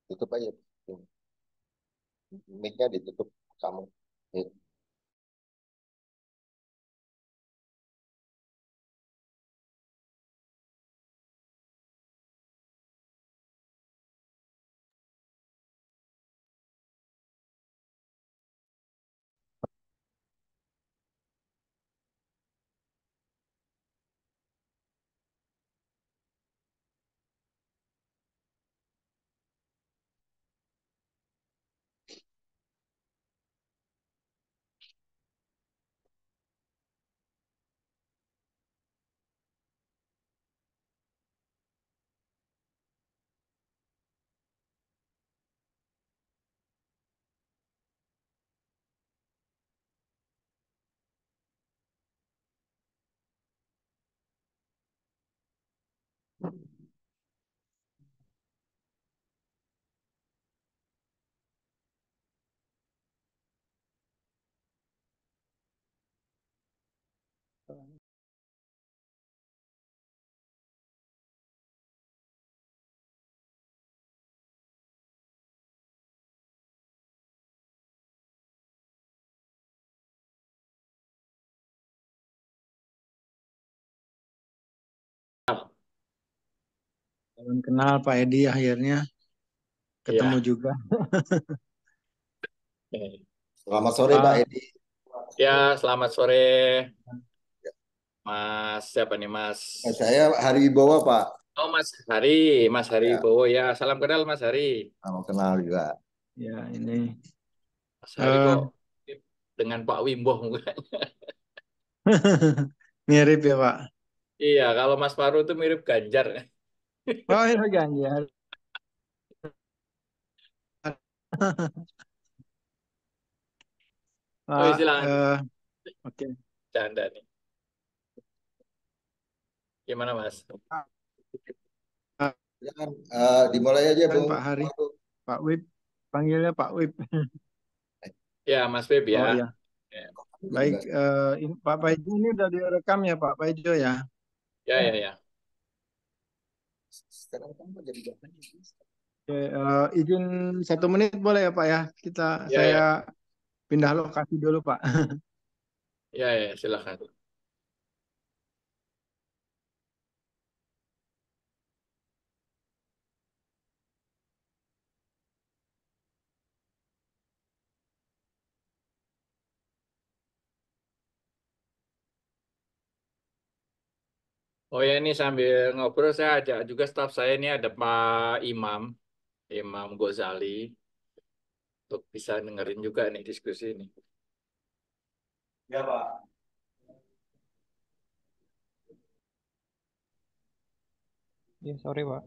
Tutup aja. Mic-nya ditutup kamu. Ya. Salam kenal Pak Edi, akhirnya ketemu Iya. juga. Selamat sore Pak Pak, Edi. Ya, selamat sore, Mas. Siapa nih, Mas? Saya Hari Wibowo Pak. Oh, Mas Hari Ya, Bowo ya. Salam kenal, Mas Hari. salam kenal juga. ya ini Mas Hari eh kok dengan Pak Wimbo mukanya. mirip ya Pak. Iya, kalau Mas Faru itu mirip Ganjar. Oh ya Ganjar. Oh, Pak, silakan. oke. Canda nih. Gimana, Mas? Eh, Silakan dimulai aja kan Bung. Pak Hari, Pak Wib, panggilnya Pak Wib. Ya, Mas Feb Oh ya. ya, Ya, baik. Pak Paijo ini udah direkam ya Pak Paijo ya. ya, ya. Ya, Sekarang kamu jadi bapak. Oke, izin 1 menit boleh ya Pak ya? ya, Saya ya, pindah lokasi dulu Pak. ya, ya, silakan. Oh ya, ini sambil ngobrol saya ajak juga staf saya ini ada Pak Imam, Imam Ghazali, untuk bisa dengerin juga nih diskusi ini. Ya Pak. Ya, sorry Pak.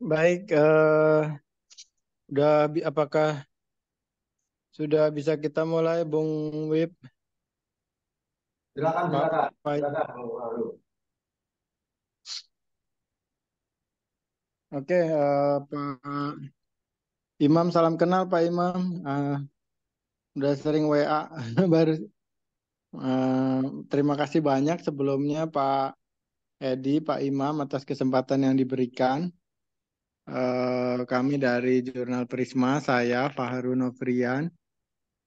Baik, apakah sudah bisa kita mulai, Bung Wib? Silakan, Pak silakan. Pai. Silakan. Halo. Oke, Pak Imam, salam kenal Pak Imam. Udah sering WA baru. eh, Terima kasih banyak sebelumnya Pak Edi, Pak Imam atas kesempatan yang diberikan. Kami dari Jurnal Prisma, saya Pak Harun Novrian,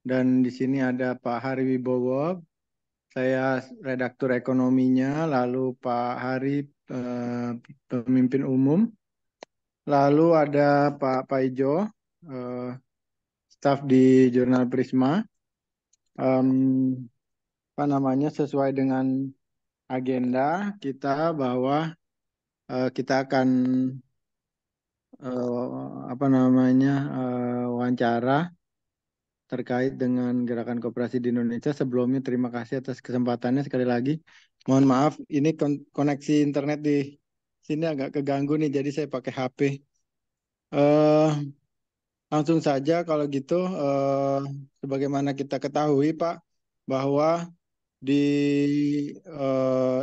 dan di sini ada Pak Hari Wibowo. Saya redaktur ekonominya, lalu Pak Hari eh, pemimpin umum, lalu ada Pak Paijo, eh, staf di Jurnal Prisma. Em, Apa namanya, sesuai dengan agenda kita bahwa kita akan apa namanya wawancara terkait dengan gerakan koperasi di Indonesia. Sebelumnya terima kasih atas kesempatannya sekali lagi. Mohon maaf, ini koneksi internet di sini agak keganggu nih, jadi saya pakai HP. Eh, Langsung saja kalau gitu, sebagaimana kita ketahui Pak, bahwa di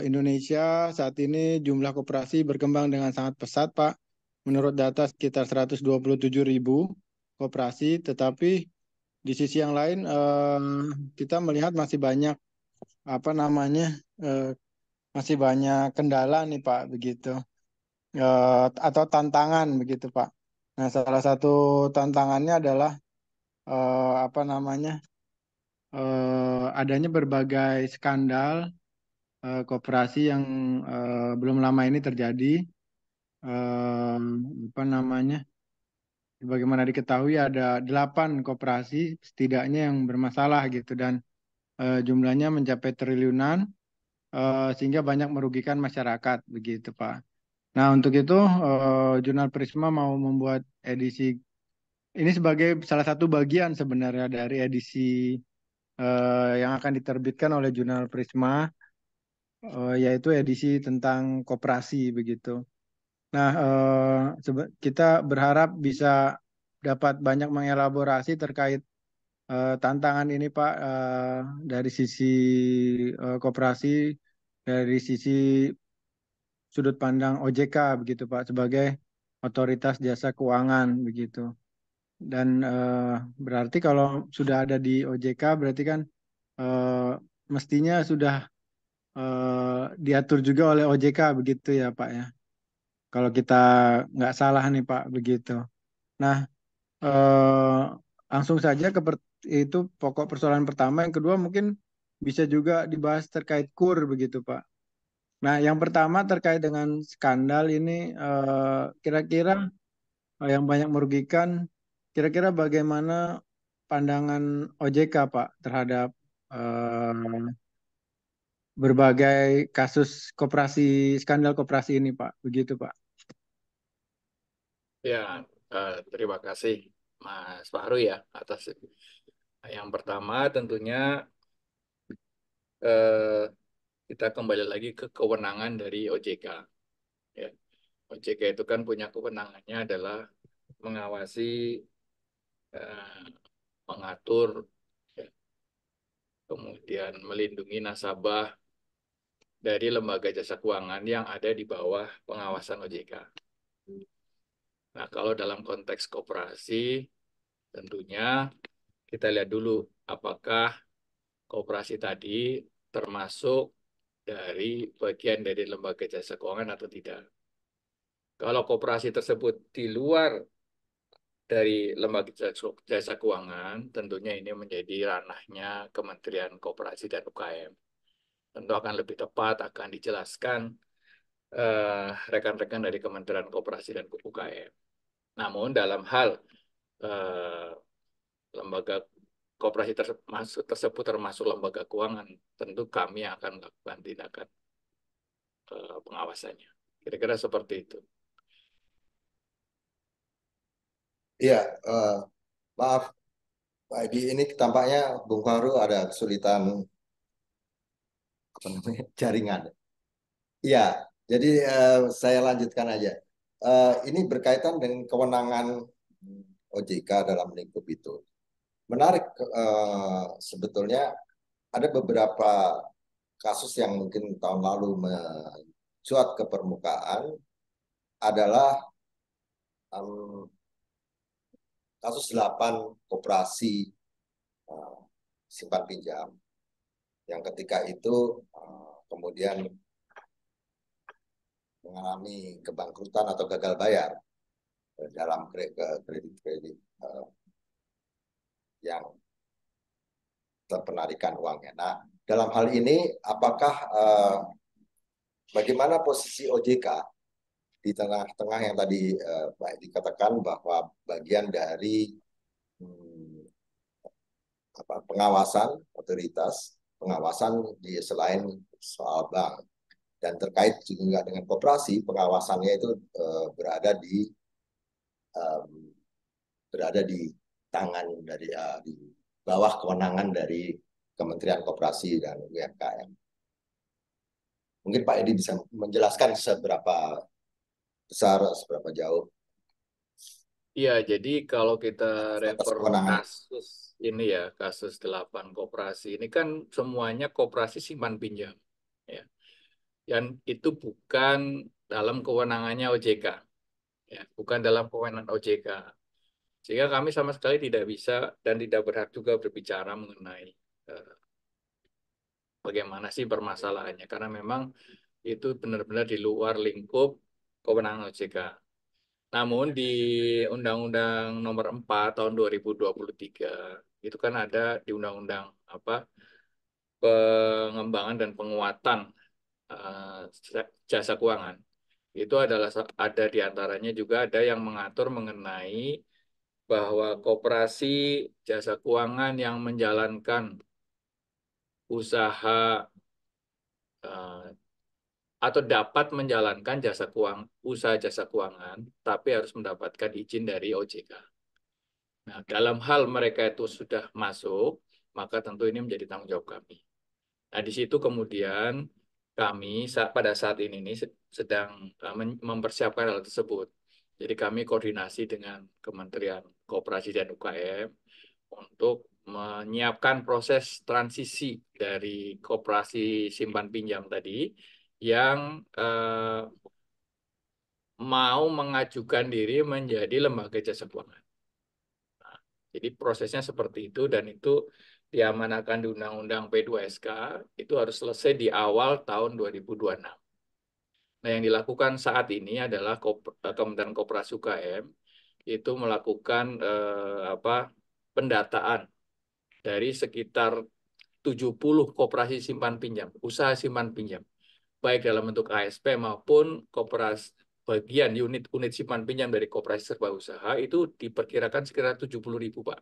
Indonesia saat ini jumlah koperasi berkembang dengan sangat pesat, Pak. Menurut data sekitar 127.000 koperasi, tetapi di sisi yang lain kita melihat masih banyak apa namanya eh, masih banyak kendala nih Pak begitu. Atau tantangan begitu Pak. Nah, salah satu tantangannya adalah apa namanya adanya berbagai skandal koperasi yang belum lama ini terjadi. Eh, Apa namanya? Bagaimana diketahui ada 8 koperasi setidaknya yang bermasalah gitu dan jumlahnya mencapai triliunan sehingga banyak merugikan masyarakat begitu Pak. Nah untuk itu Jurnal Prisma mau membuat edisi ini sebagai salah satu bagian sebenarnya dari edisi yang akan diterbitkan oleh Jurnal Prisma yaitu edisi tentang koperasi begitu. Nah kita berharap bisa dapat banyak mengelaborasi terkait tantangan ini Pak dari sisi koperasi, dari sisi sudut pandang OJK begitu Pak sebagai otoritas jasa keuangan begitu. Dan berarti kalau sudah ada di OJK berarti kan eh, mestinya sudah diatur juga oleh OJK begitu ya Pak ya. Kalau kita nggak salah nih Pak begitu. Nah eh, langsung saja itu pokok persoalan pertama. Yang kedua mungkin bisa juga dibahas terkait KUR begitu Pak. Nah, yang pertama terkait dengan skandal ini, kira-kira yang banyak merugikan, kira-kira bagaimana pandangan OJK, Pak, terhadap eh, berbagai kasus koperasi, skandal koperasi ini, Pak, begitu, Pak. Ya, terima kasih Mas Fahru ya atas yang pertama tentunya eh, kita kembali lagi ke kewenangan dari OJK. Ya, OJK itu kan punya kewenangannya adalah mengawasi, eh, mengatur, ya, kemudian melindungi nasabah dari lembaga jasa keuangan yang ada di bawah pengawasan OJK. Nah, kalau dalam konteks koperasi, tentunya kita lihat dulu apakah koperasi tadi termasuk dari bagian dari lembaga jasa keuangan atau tidak. Kalau koperasi tersebut di luar dari lembaga jasa keuangan, tentunya ini menjadi ranahnya Kementerian Koperasi dan UKM. Tentu akan lebih tepat akan dijelaskan rekan-rekan dari Kementerian Koperasi dan UKM. Namun dalam hal eh, lembaga koperasi tersebut termasuk lembaga keuangan, tentu kami akan melakukan tindakan pengawasannya. Kira-kira seperti itu. Iya, maaf Pak Edi, ini tampaknya Bung Fahru ada kesulitan apa namanya jaringan. Iya, jadi saya lanjutkan aja. Ini berkaitan dengan kewenangan OJK dalam lingkup itu. Menarik sebetulnya ada beberapa kasus yang mungkin tahun lalu mencuat ke permukaan adalah em, kasus 8 koperasi eh, simpan pinjam yang ketika itu kemudian mengalami kebangkrutan atau gagal bayar dalam kredit-kredit yang terpenarikan uangnya. Nah, dalam hal ini apakah bagaimana posisi OJK di tengah-tengah yang tadi dikatakan bahwa bagian dari pengawasan otoritas pengawasan di selain soal bank dan terkait juga dengan koperasi pengawasannya itu berada di um, berada di tangan dari bawah kewenangan dari Kementerian Koperasi dan UMKM. Mungkin Pak Edi bisa menjelaskan seberapa besar, seberapa jauh Iya, jadi kalau kita batas refer kewenangan. kasus ini ya, kasus 8 koperasi, ini kan semuanya koperasi simpan pinjam. Ya. Dan itu bukan dalam kewenangannya OJK. Ya, bukan dalam kewenangan OJK. Sehingga kami sama sekali tidak bisa dan tidak berhak juga berbicara mengenai eh, bagaimana sih permasalahannya. Karena memang itu benar-benar di luar lingkup kewenangan OJK. Namun di Undang-Undang Nomor 4 tahun 2023 itu kan ada di Undang-Undang apa pengembangan dan penguatan jasa keuangan. Itu adalah ada di antaranya juga ada yang mengatur mengenai bahwa koperasi jasa keuangan yang menjalankan usaha eh, atau dapat menjalankan usaha jasa keuangan, tapi harus mendapatkan izin dari OJK. Nah, dalam hal mereka itu sudah masuk, maka tentu ini menjadi tanggung jawab kami. Nah, di situ kemudian kami pada saat ini sedang mempersiapkan hal tersebut. Jadi kami koordinasi dengan Kementerian Koperasi dan UKM untuk menyiapkan proses transisi dari koperasi simpan pinjam tadi yang mau mengajukan diri menjadi lembaga jasa keuangan. Jadi prosesnya seperti itu dan itu diamanahkan di Undang-Undang P2SK itu harus selesai di awal tahun 2026. Nah, yang dilakukan saat ini adalah Kementerian Koperasi UKM itu melakukan pendataan dari sekitar 70 koperasi simpan pinjam, usaha simpan pinjam, baik dalam bentuk ASP maupun koperasi bagian unit-unit simpan pinjam dari koperasi serba usaha itu diperkirakan sekitar 70.000, Pak.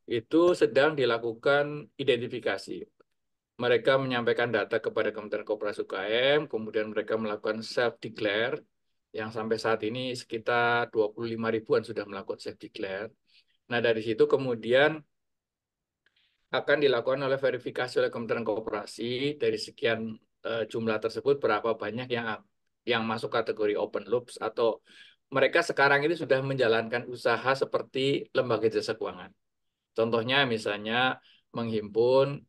Itu sedang dilakukan identifikasi. Mereka menyampaikan data kepada Kementerian Koperasi UKM, kemudian mereka melakukan self-declare, yang sampai saat ini sekitar 25 ribuan sudah melakukan self-declare. Nah, dari situ kemudian akan dilakukan oleh verifikasi oleh Kementerian Koperasi dari sekian jumlah tersebut berapa banyak yang masuk kategori open loops atau mereka sekarang ini sudah menjalankan usaha seperti lembaga jasa keuangan. Contohnya misalnya menghimpun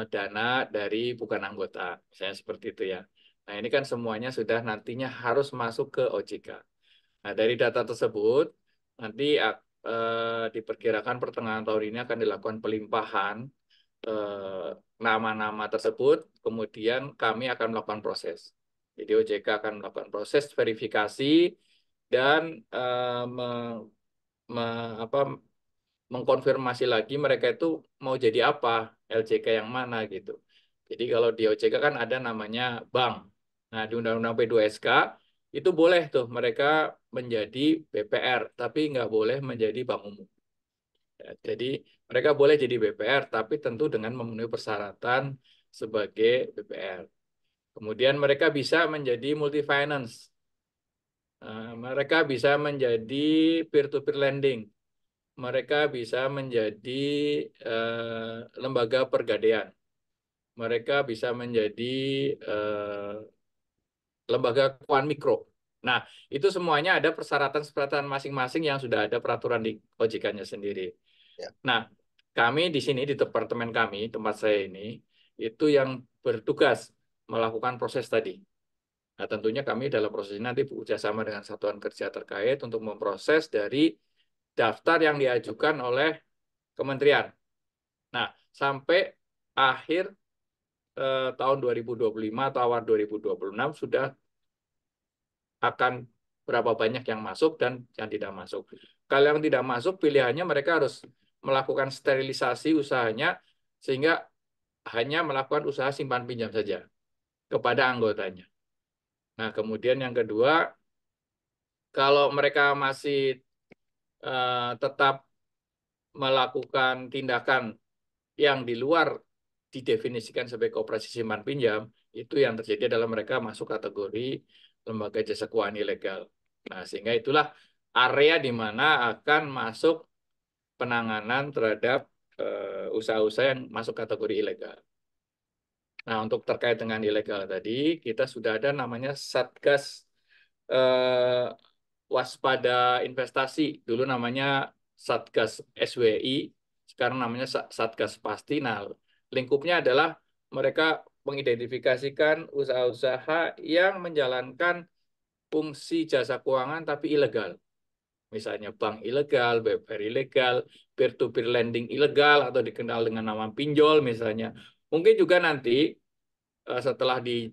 dana dari bukan anggota, misalnya seperti itu ya. Nah, ini kan semuanya sudah nantinya harus masuk ke OJK. Nah, dari data tersebut nanti diperkirakan pertengahan tahun ini akan dilakukan pelimpahan eh, nama-nama tersebut, kemudian kami akan melakukan proses. Jadi OJK akan melakukan proses verifikasi dan apa, mengkonfirmasi lagi mereka itu mau jadi apa, LJK yang mana gitu. Jadi kalau di OJK kan ada namanya bank. Nah, di Undang-Undang P2SK itu boleh tuh mereka menjadi BPR, tapi nggak boleh menjadi bank umum. Ya, jadi mereka boleh jadi BPR, tapi tentu dengan memenuhi persyaratan sebagai BPR. Kemudian mereka bisa menjadi multi finance. Mereka bisa menjadi peer-to-peer lending. Mereka bisa menjadi lembaga pergadaian. Mereka bisa menjadi lembaga keuangan mikro. Nah, itu semuanya ada persyaratan-persyaratan masing-masing yang sudah ada peraturan di OJK-nya sendiri. Ya. Nah, kami di sini, di departemen kami, tempat saya ini, itu yang bertugas melakukan proses tadi. Nah, tentunya kami dalam proses ini nanti bekerja sama dengan satuan kerja terkait untuk memproses dari daftar yang diajukan oleh kementerian. Nah, sampai akhir tahun 2025 atau awal 2026 sudah akan berapa banyak yang masuk dan yang tidak masuk. Kalau yang tidak masuk, pilihannya mereka harus melakukan sterilisasi usahanya sehingga hanya melakukan usaha simpan pinjam saja kepada anggotanya. Nah, kemudian yang kedua, kalau mereka masih tetap melakukan tindakan yang di luar didefinisikan sebagai koperasi simpan pinjam, itu yang terjadi adalah mereka masuk kategori lembaga jasa keuangan ilegal. Nah, sehingga itulah area di mana akan masuk penanganan terhadap usaha-usaha yang masuk kategori ilegal. Nah, untuk terkait dengan ilegal tadi, kita sudah ada namanya Satgas eh, Waspada Investasi. Dulu namanya Satgas SWI, sekarang namanya Satgas Pasti. Nah, lingkupnya adalah mereka mengidentifikasikan usaha-usaha yang menjalankan fungsi jasa keuangan tapi ilegal. Misalnya bank ilegal, BPR ilegal, peer-to-peer lending ilegal, atau dikenal dengan nama pinjol misalnya. Mungkin juga nanti setelah di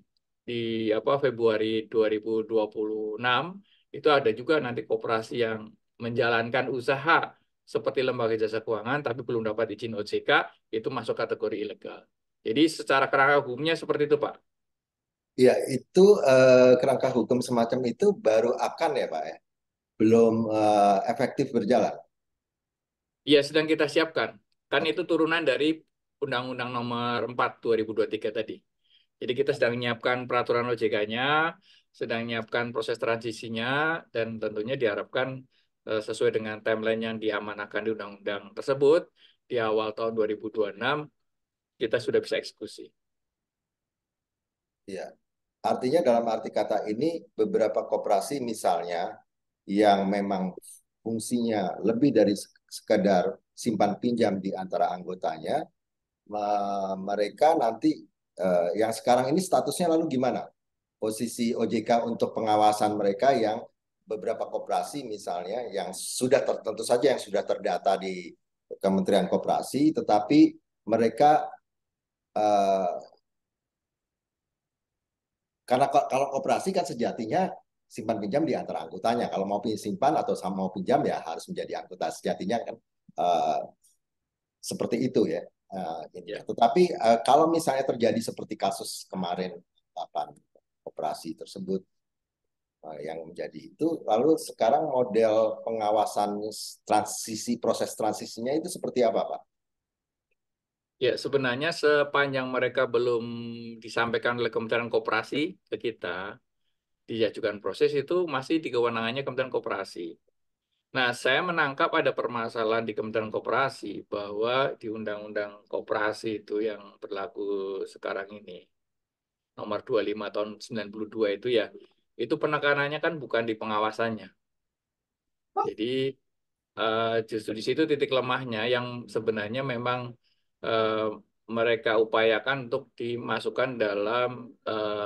Februari 2026 itu ada juga nanti koperasi yang menjalankan usaha seperti lembaga jasa keuangan tapi belum dapat izin OJK, itu masuk kategori ilegal. Jadi secara kerangka hukumnya seperti itu, Pak. Ya, itu kerangka hukum semacam itu baru akan ya Pak ya, belum efektif berjalan. Ya, sedang kita siapkan. Kan itu turunan dari Undang-Undang Nomor 4 2023 tadi. Jadi kita sedang menyiapkan peraturan OJK-nya, sedang menyiapkan proses transisinya, dan tentunya diharapkan sesuai dengan timeline yang diamanahkan di undang-undang tersebut, di awal tahun 2026 kita sudah bisa eksekusi. Ya, artinya dalam arti kata ini beberapa koperasi misalnya yang memang fungsinya lebih dari sekedar simpan pinjam di antara anggotanya, mereka nanti yang sekarang ini statusnya lalu gimana? Posisi OJK untuk pengawasan mereka yang beberapa koperasi misalnya yang sudah tentu saja yang sudah terdata di Kementerian Koperasi, tetapi mereka karena kalau koperasi kan sejatinya simpan pinjam di antara anggotanya. Kalau mau simpan atau mau pinjam ya harus menjadi anggota sejatinya kan uh, seperti itu ya. Ya. Tetapi kalau misalnya terjadi seperti kasus kemarin koperasi tersebut yang menjadi itu, lalu sekarang model pengawasan proses transisinya itu seperti apa, Pak? Ya, sebenarnya sepanjang mereka belum disampaikan oleh Kementerian Koperasi ke kita, diajukan proses itu masih di kewenangannya Kementerian Koperasi. Nah, saya menangkap ada permasalahan di Kementerian Koperasi bahwa di Undang-Undang Koperasi itu yang berlaku sekarang ini, nomor 25 tahun 92 itu ya, itu penekanannya kan bukan di pengawasannya. Jadi justru di situ titik lemahnya yang sebenarnya memang eh, mereka upayakan untuk dimasukkan dalam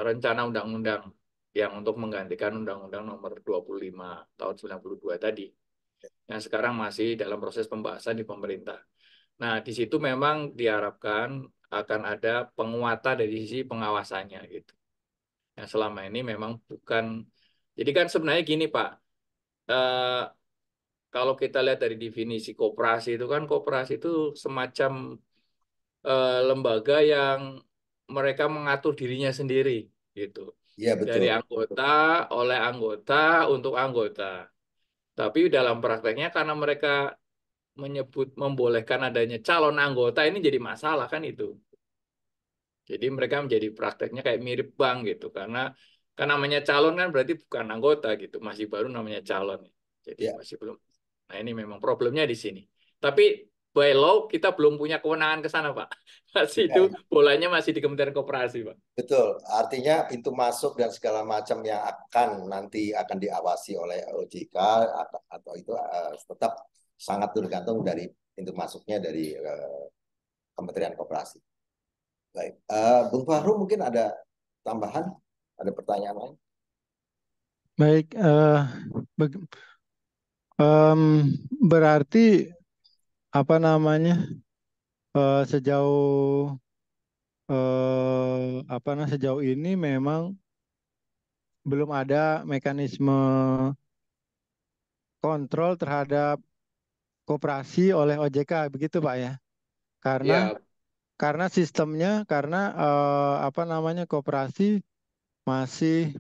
rencana undang-undang yang untuk menggantikan Undang-Undang nomor 25 tahun 92 tadi. Yang sekarang masih dalam proses pembahasan di pemerintah. Nah, di situ memang diharapkan akan ada penguatan dari sisi pengawasannya gitu. Yang selama ini memang bukan. Jadi kan sebenarnya gini Pak, eh, kalau kita lihat dari definisi koperasi itu kan koperasi itu semacam lembaga yang mereka mengatur dirinya sendiri gitu. Iya, Dari betul. anggota, oleh anggota, untuk anggota. Tapi dalam prakteknya karena mereka menyebut membolehkan adanya calon anggota ini jadi masalah kan itu. Jadi mereka menjadi prakteknya kayak mirip bank gitu karena kan namanya calon kan berarti bukan anggota gitu, masih baru namanya calon. Jadi Ya, masih belum. Nah, ini memang problemnya di sini. Tapi by law kita belum punya kewenangan ke sana, Pak. Masih itu ya, bolanya masih di Kementerian Koperasi, Pak. betul. Artinya pintu masuk dan segala macam yang nanti akan diawasi oleh OJK atau itu tetap sangat tergantung dari pintu masuknya dari Kementerian Koperasi. Baik, Bung Fahru mungkin ada tambahan, ada pertanyaan lain? Baik, beg- berarti apa namanya sejauh sejauh ini memang belum ada mekanisme kontrol terhadap koperasi oleh OJK, begitu Pak ya? Karena Ya, sistemnya, karena koperasi masih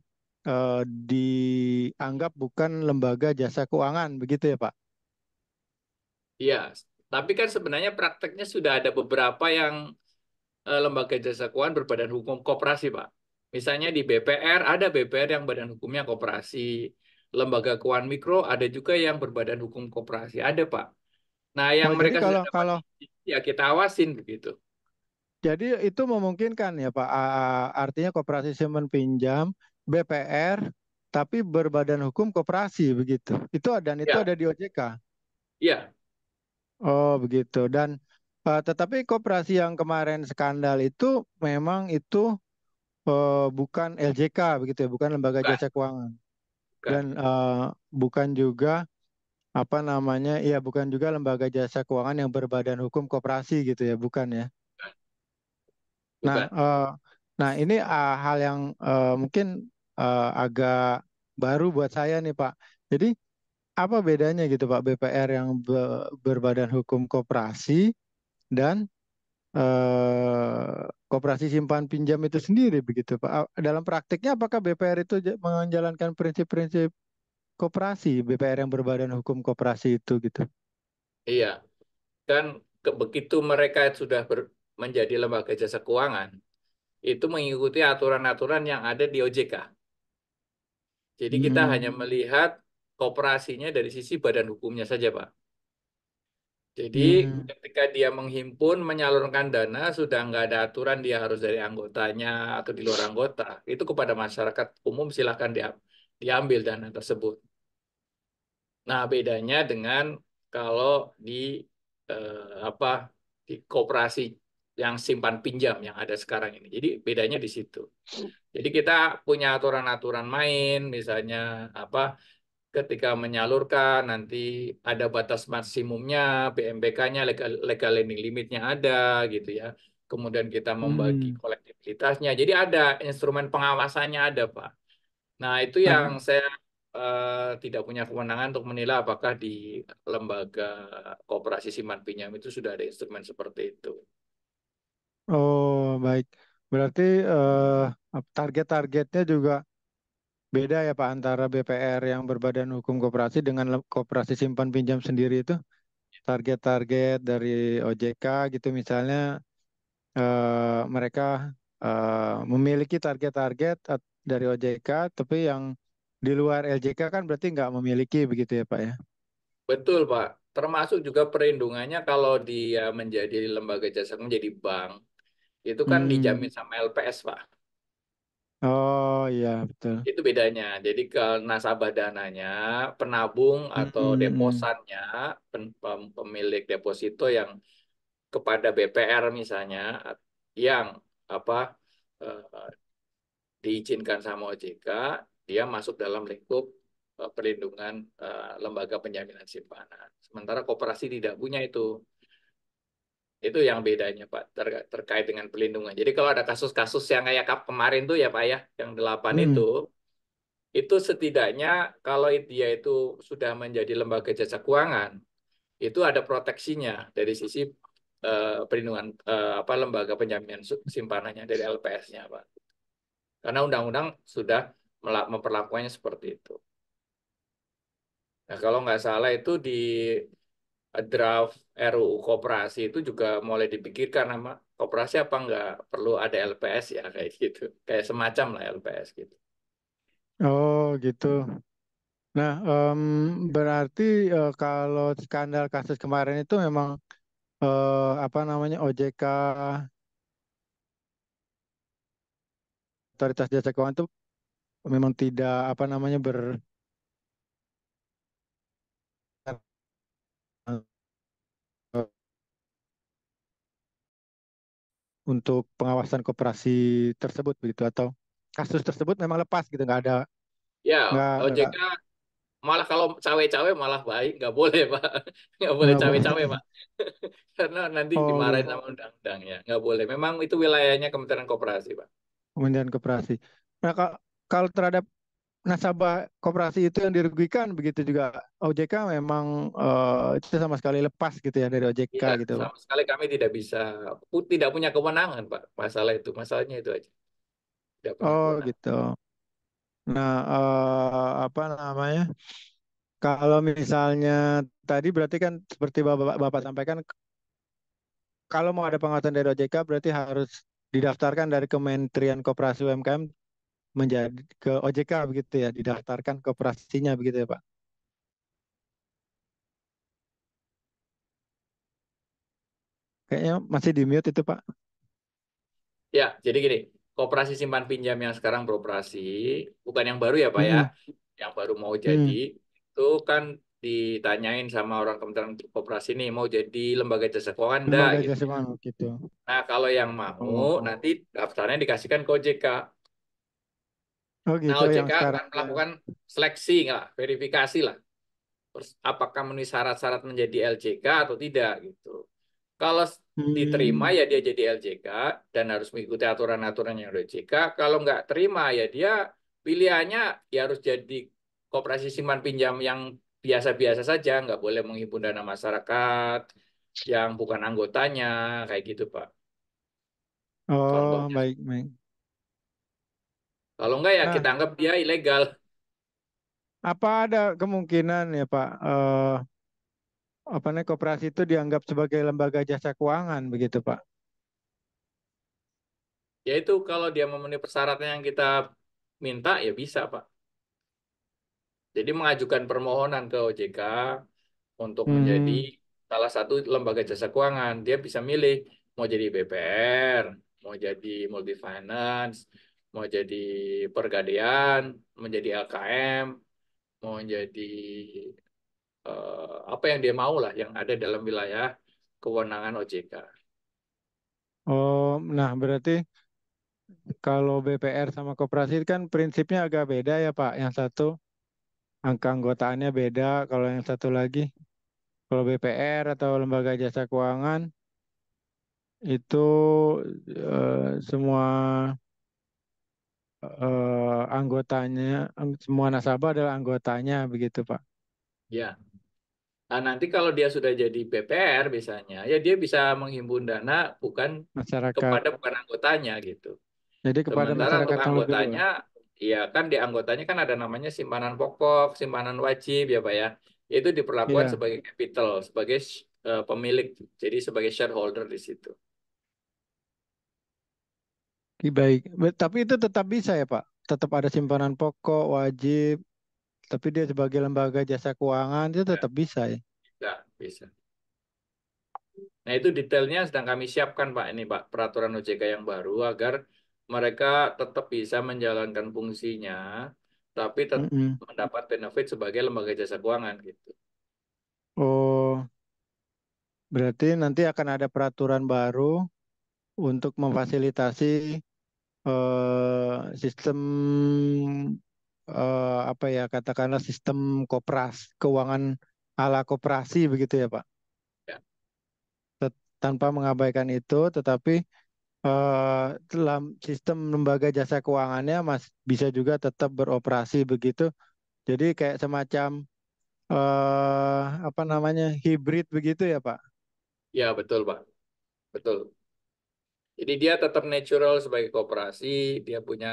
dianggap bukan lembaga jasa keuangan, begitu ya Pak? iya. Tapi kan sebenarnya prakteknya sudah ada beberapa yang lembaga jasa keuangan berbadan hukum koperasi, Pak. Misalnya di BPR, ada BPR yang badan hukumnya koperasi. Lembaga keuangan mikro ada juga yang berbadan hukum koperasi. Ada, Pak. Nah, yang Oh, jadi mereka sudah kalau dapat kalau izin, ya kita awasin begitu. jadi itu memungkinkan ya Pak. Artinya koperasi simpan pinjam, BPR, tapi berbadan hukum koperasi begitu. Itu Ya, ada di OJK. ya, Oh begitu. Dan tetapi koperasi yang kemarin skandal itu memang itu bukan LJK begitu ya, bukan lembaga bukan, jasa keuangan. Dan bukan, bukan juga apa namanya, iya bukan juga lembaga jasa keuangan yang berbadan hukum koperasi gitu ya, bukan ya. Nah, bukan. nah ini hal yang mungkin agak baru buat saya nih Pak. Jadi apa bedanya gitu Pak, BPR yang berbadan hukum koperasi dan koperasi simpan pinjam itu sendiri begitu Pak. Dalam praktiknya apakah BPR itu menjalankan prinsip-prinsip koperasi, BPR yang berbadan hukum koperasi itu gitu? Iya, kan begitu mereka sudah menjadi lembaga jasa keuangan, itu mengikuti aturan-aturan yang ada di OJK. Jadi kita hanya Hmm. melihat koperasinya dari sisi badan hukumnya saja, Pak. Jadi Hmm. ketika dia menghimpun, menyalurkan dana, sudah nggak ada aturan dia harus dari anggotanya atau di luar anggota. Itu kepada masyarakat umum silahkan diambil dana tersebut. Nah, bedanya dengan kalau di apa di koperasi yang simpan pinjam yang ada sekarang ini. Jadi bedanya di situ. Jadi kita punya aturan-aturan main, misalnya apa ketika menyalurkan nanti ada batas maksimumnya, BMPK-nya, legal lending limitnya ada gitu ya. Kemudian kita membagi Hmm. kolektibilitasnya. Jadi ada instrumen pengawasannya ada, Pak. Nah, itu yang Nah, saya tidak punya kewenangan untuk menilai apakah di lembaga koperasi simpan pinjam itu sudah ada instrumen seperti itu. oh baik. Berarti target-targetnya juga beda ya Pak antara BPR yang berbadan hukum koperasi dengan koperasi simpan pinjam sendiri itu. Target-target dari OJK gitu misalnya, mereka memiliki target-target dari OJK, tapi yang di luar LJK kan berarti nggak memiliki begitu ya Pak ya? Betul, Pak. Termasuk juga perlindungannya kalau dia menjadi lembaga jasa, menjadi bank, itu kan Hmm. dijamin sama LPS, Pak. Oh iya betul. Itu bedanya. Jadi ke nasabah dananya, penabung atau Hmm. deposannya, pemilik deposito yang kepada BPR misalnya, yang apa eh, diizinkan sama OJK, dia masuk dalam lingkup perlindungan lembaga penjaminan simpanan. Sementara koperasi tidak punya itu. Itu yang bedanya, Pak, terkait dengan pelindungan. Jadi kalau ada kasus-kasus yang kayak kemarin tuh ya, Pak ya, yang 8 Hmm. itu setidaknya kalau dia itu sudah menjadi lembaga jasa keuangan, itu ada proteksinya dari sisi perlindungan apa lembaga penjaminan simpanannya dari LPS-nya, Pak. Karena undang-undang sudah memperlakukannya seperti itu. Nah, kalau nggak salah itu di draft RUU Koperasi itu juga mulai dipikirkan nama koperasi apa nggak perlu ada LPS ya kayak gitu. Kayak semacam lah LPS gitu. Oh gitu. Nah, berarti kalau skandal kasus kemarin itu memang apa namanya, OJK, Otoritas Jasa Keuangan itu memang tidak apa namanya untuk pengawasan koperasi tersebut begitu, atau kasus tersebut memang lepas gitu, Ya, nggak OJK malah kalau cawe-cawe malah baik, nggak boleh Pak, nggak boleh nggak boleh. cawe-cawe Pak, karena nanti Oh dimarahin gitu, sama undang-undang ya, nggak boleh. Memang itu wilayahnya Kementerian Koperasi Pak. kemudian koperasi. Nah, kalau terhadap nasabah koperasi itu yang dirugikan begitu juga, OJK memang itu sama sekali lepas gitu ya dari OJK Iya, gitu Pak. sama sekali kami tidak bisa, tidak punya kewenangan Pak, masalah itu, masalahnya itu aja, tidak punya Oh kewenangan. gitu. Nah, apa namanya? Kalau misalnya tadi berarti kan seperti Bapak sampaikan, kalau mau ada pengawasan dari OJK berarti harus didaftarkan dari Kementerian Koperasi UMKM menjadi ke OJK begitu ya, didaftarkan koperasinya begitu ya Pak. Kayaknya masih di mute itu, Pak. Ya, jadi gini, koperasi simpan pinjam yang sekarang beroperasi, bukan yang baru ya Pak ya, Mm-mm. yang baru mau jadi, Mm. itu kan ditanyain sama orang Kementerian Koperasi nih, mau jadi lembaga jasa keuangan enggak Lembaga gitu. jasa keuangan gitu. Nah, kalau yang mau, nanti Oh, daftarnya dikasihkan ke OJK. oh Nah, gitu yang OJK sekarang akan ya. melakukan seleksi, nggak, verifikasi lah. Terus apakah memenuhi syarat-syarat menjadi LJK atau tidak gitu. Kalau diterima Hmm. ya dia jadi LJK dan harus mengikuti aturan-aturan yang ada LJK. Kalau nggak terima ya dia pilihannya ya harus jadi koperasi simpan pinjam yang biasa-biasa saja, nggak boleh menghimpun dana masyarakat yang bukan anggotanya, kayak gitu Pak. Oh, Contohnya. baik, baik. Kalau nggak ya kita Nah, anggap dia ilegal. apa ada kemungkinan ya Pak, apa namanya koperasi itu dianggap sebagai lembaga jasa keuangan begitu Pak? Yaitu kalau dia memenuhi persyaratan yang kita minta ya bisa Pak. Jadi mengajukan permohonan ke OJK untuk menjadi Hmm. salah satu lembaga jasa keuangan. Dia bisa milih mau jadi BPR, mau jadi multi finance, mau jadi Pegadaian, menjadi LKM, mau jadi apa yang dia mau lah yang ada dalam wilayah kewenangan OJK. Oh, nah berarti kalau BPR sama koperasi kan prinsipnya agak beda ya Pak. Yang satu angka anggotaannya beda, kalau yang satu lagi kalau BPR atau lembaga jasa keuangan itu semua anggotanya, semua nasabah adalah anggotanya begitu Pak. Ya. Nah, nanti kalau dia sudah jadi BPR misalnya, ya dia bisa menghimpun dana bukan Masyarakat. kepada bukan anggotanya gitu. Jadi kepada Sementara untuk masyarakat yang lebih anggotanya, luas. ya kan di anggotanya kan ada namanya simpanan pokok, simpanan wajib ya Pak ya. Itu diperlakukan Iya, sebagai capital, sebagai pemilik, jadi sebagai shareholder di situ. baik. Tapi itu tetap bisa ya Pak. Tetap ada simpanan pokok, wajib. Tapi dia sebagai lembaga jasa keuangan itu Ya, tetap bisa ya. bisa, bisa. Nah itu detailnya sedang kami siapkan Pak ini Pak, peraturan OJK yang baru agar mereka tetap bisa menjalankan fungsinya, tapi tetap Mm-mm. mendapat benefit sebagai lembaga jasa keuangan gitu. Oh, berarti nanti akan ada peraturan baru untuk memfasilitasi sistem apa ya katakanlah sistem keuangan ala koperasi begitu ya Pak. Ya, Tanpa mengabaikan itu, tetapi dalam sistem lembaga jasa keuangannya bisa juga tetap beroperasi begitu. Jadi kayak semacam apa namanya hibrid begitu ya Pak. ya betul Pak, betul. Jadi dia tetap natural sebagai koperasi, dia punya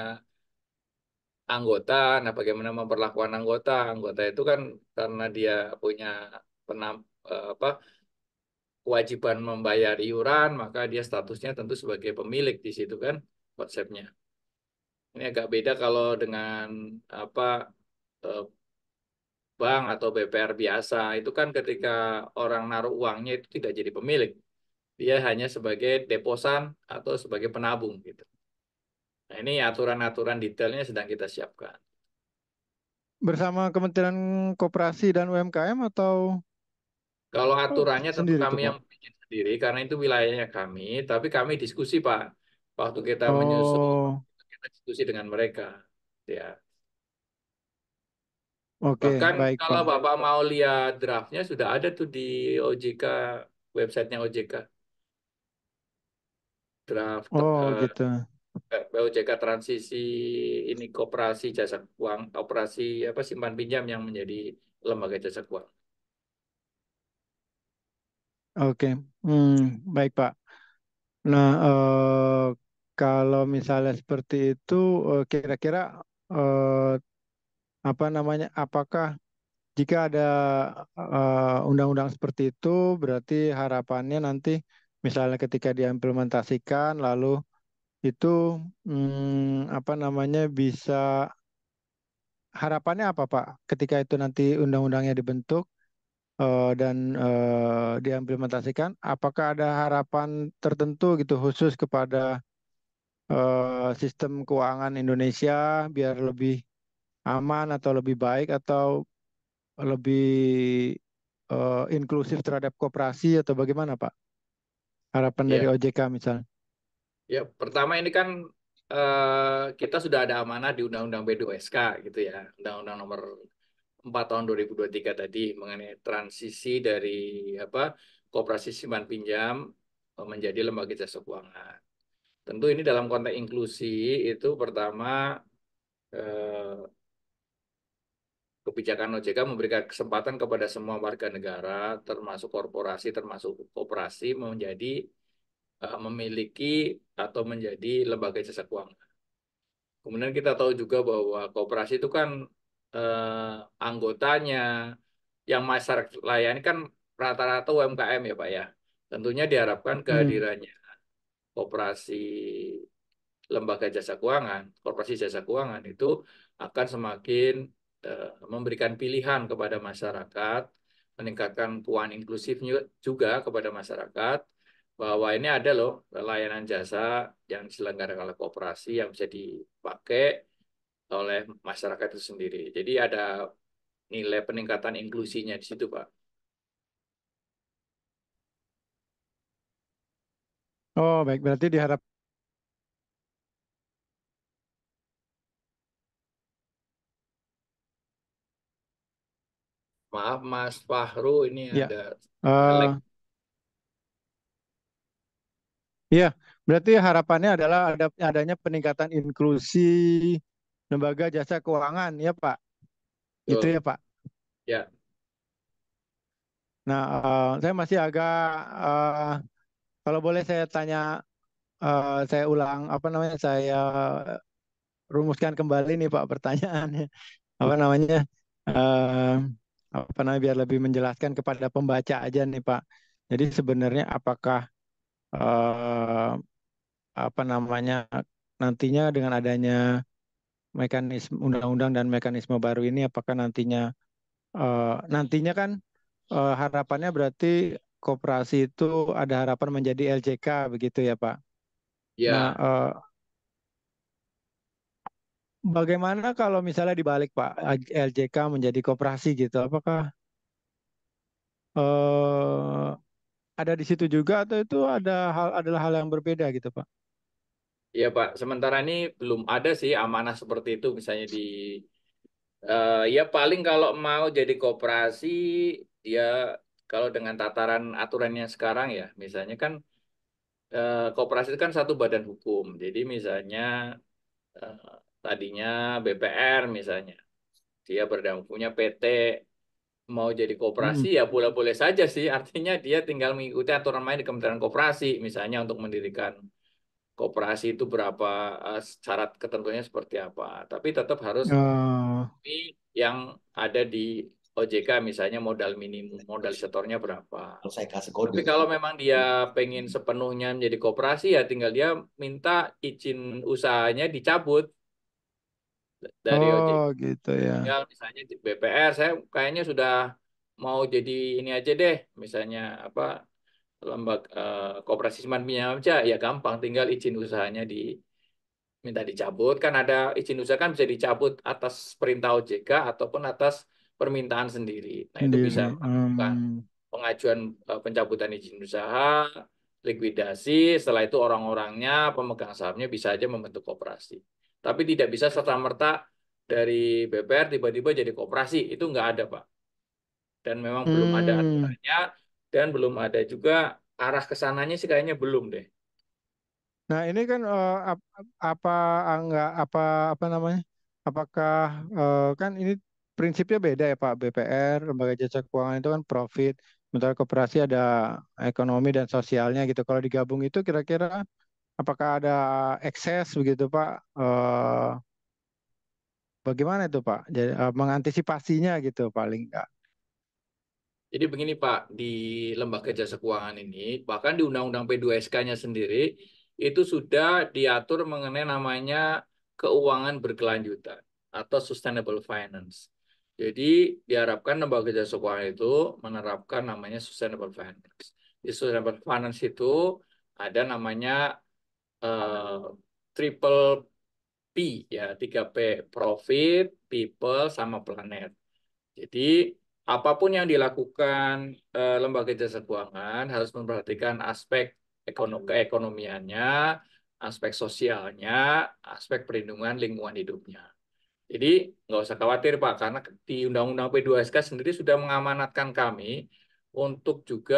anggota. Nah, bagaimana memperlakukan anggota? Anggota itu kan karena dia punya penam, apa kewajiban membayar iuran, maka dia statusnya tentu sebagai pemilik di situ kan konsepnya. Ini agak beda kalau dengan apa eh, bank atau BPR biasa. Itu kan ketika orang naruh uangnya itu tidak jadi pemilik. Dia hanya sebagai deposan atau sebagai penabung gitu. Nah, ini aturan-aturan detailnya sedang kita siapkan. Bersama Kementerian Koperasi dan UMKM atau Kalau aturannya tentu sendiri tuh kami Pak? yang bikin sendiri karena itu wilayahnya kami, tapi kami diskusi Pak. Waktu kita menyusun, Oh, kita diskusi dengan mereka. Ya. oke, Bahkan baik kalau Pak. Bapak mau lihat draftnya sudah ada tuh di OJK, websitenya OJK. Draft Oh gitu. OJK transisi ini koperasi jasa keuangan, operasi apa simpan pinjam yang menjadi lembaga jasa keuangan. Oke, baik Pak. Nah, kalau misalnya seperti itu, kira-kira eh, apa namanya? Apakah jika ada undang-undang seperti itu, berarti harapannya nanti misalnya ketika diimplementasikan, lalu itu apa namanya bisa harapannya apa Pak? Ketika itu nanti undang-undangnya dibentuk, dan diimplementasikan, apakah ada harapan tertentu gitu khusus kepada sistem keuangan Indonesia biar lebih aman atau lebih baik atau lebih inklusif terhadap koperasi atau bagaimana Pak? Harapan dari Ya, OJK misalnya. ya pertama ini kan kita sudah ada amanah di Undang-Undang P2SK gitu ya, Undang-Undang Nomor 4 tahun 2023 tadi mengenai transisi dari apa koperasi simpan pinjam menjadi lembaga jasa keuangan. Tentu ini dalam konteks inklusi itu pertama eh, kebijakan OJK memberikan kesempatan kepada semua warga negara, termasuk korporasi, termasuk koperasi, memiliki atau menjadi lembaga jasa keuangan. Kemudian kita tahu juga bahwa koperasi itu kan anggotanya yang masyarakat layani kan rata-rata UMKM ya Pak ya. Tentunya diharapkan Hmm. kehadirannya koperasi lembaga jasa keuangan, korporasi jasa keuangan itu akan semakin memberikan pilihan kepada masyarakat, meningkatkan keuangan inklusif juga kepada masyarakat, bahwa ini ada loh layanan jasa yang diselenggarakan oleh koperasi yang bisa dipakai oleh masyarakat itu sendiri. Jadi ada nilai peningkatan inklusinya di situ, Pak. Oh, baik. Berarti diharap. Maaf, Mas Fahru, ini Ya. ada lag. Eh, ya, berarti harapannya adalah adanya peningkatan inklusi lembaga jasa keuangan, ya Pak. Itu Betul. ya Pak. Ya, Nah, saya masih agak, eh, kalau boleh saya tanya, saya ulang, apa namanya, saya rumuskan kembali nih Pak pertanyaannya. Apa namanya, eh, apa namanya, biar lebih menjelaskan kepada pembaca aja nih Pak. Jadi sebenarnya apakah eh, apa namanya nantinya dengan adanya mekanisme undang-undang dan mekanisme baru ini, apakah nantinya kan harapannya berarti koperasi itu ada harapan menjadi LJK begitu ya Pak. Nah, ya, bagaimana kalau misalnya dibalik Pak, LJK menjadi koperasi gitu, apakah eh, ada di situ juga atau itu adalah hal yang berbeda gitu Pak? ya Pak. Sementara ini belum ada sih amanah seperti itu, misalnya ya paling kalau mau jadi koperasi, dia kalau dengan tataran aturannya sekarang ya, misalnya kan koperasi itu kan satu badan hukum. Jadi misalnya eh, tadinya BPR misalnya, dia berdampak punya PT, mau jadi koperasi Mm-mm. ya boleh-boleh saja sih. Artinya dia tinggal mengikuti aturan main di Kementerian Koperasi, misalnya untuk mendirikan koperasi itu berapa, syarat ketentuannya seperti apa. Tapi tetap harus Oh, yang ada di OJK, misalnya modal minimum, modal setornya berapa. Kalau saya kasih Tapi kode. kalau memang dia pengen sepenuhnya menjadi koperasi ya tinggal dia minta izin usahanya dicabut dari oh OJK. gitu ya. Tinggal misalnya di BPR, saya kayaknya sudah mau jadi ini aja deh, misalnya apa lembaga koperasi simpan pinjam aja, ya gampang, tinggal izin usahanya minta dicabut. Kan ada izin usaha kan bisa dicabut atas perintah OJK ataupun atas permintaan sendiri. Nah, itu bisa Sendiri. melakukan pengajuan pencabutan izin usaha, likuidasi, setelah itu orang-orangnya, pemegang sahamnya bisa aja membentuk koperasi. Tapi tidak bisa serta-merta dari BPR tiba-tiba jadi koperasi, itu nggak ada, Pak. Dan memang belum ada Hmm. aturannya, dan belum ada juga arah ke sananya sih kayaknya belum deh. Nah, ini kan apa enggak apa namanya? Apakah kan ini prinsipnya beda ya Pak? BPR, Lembaga Jasa Keuangan itu kan profit, sementara koperasi ada ekonomi dan sosialnya gitu. Kalau digabung itu kira-kira apakah ada ekses begitu Pak? Bagaimana itu Pak? Jadi mengantisipasinya gitu paling enggak. Jadi begini Pak, di lembaga jasa keuangan ini, bahkan di Undang-Undang P2SK-nya sendiri, itu sudah diatur mengenai namanya keuangan berkelanjutan atau sustainable finance. Jadi diharapkan lembaga jasa keuangan itu menerapkan namanya sustainable finance. Di sustainable finance itu ada namanya eh, triple P, ya, 3P: profit, people, sama planet. Jadi apapun yang dilakukan lembaga jasa keuangan harus memperhatikan aspek keekonomiannya, aspek sosialnya, aspek perlindungan lingkungan hidupnya. Jadi nggak usah khawatir Pak, karena di Undang-Undang P2SK sendiri sudah mengamanatkan kami untuk juga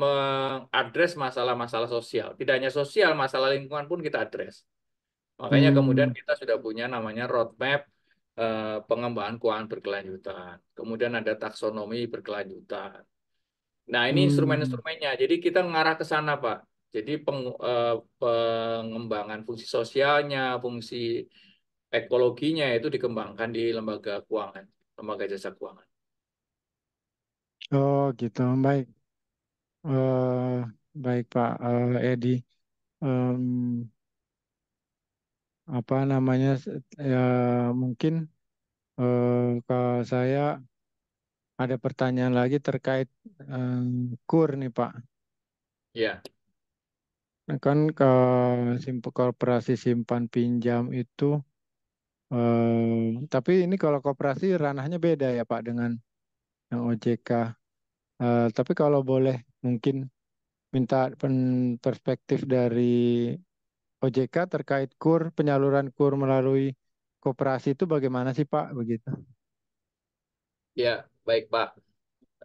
mengadres masalah-masalah sosial. Tidak hanya sosial, masalah lingkungan pun kita adres. Makanya kemudian Hmm, kita sudah punya namanya roadmap pengembangan keuangan berkelanjutan. Kemudian ada taksonomi berkelanjutan. Nah, ini hmm. instrumen-instrumennya. Jadi kita mengarah ke sana, Pak. Jadi pengembangan fungsi sosialnya, fungsi ekologinya itu dikembangkan di lembaga keuangan, lembaga jasa keuangan. Oh gitu, baik. Eh, baik Pak Edi. Em, apa namanya? Ya mungkin kalau saya ada pertanyaan lagi terkait KUR nih Pak. Ya, Nah, kan ke koperasi simpan pinjam itu, tapi ini kalau koperasi ranahnya beda ya Pak dengan yang OJK. Tapi kalau boleh mungkin minta perspektif dari OJK terkait KUR, penyaluran KUR melalui koperasi itu bagaimana sih Pak? Begitu. ya, baik Pak.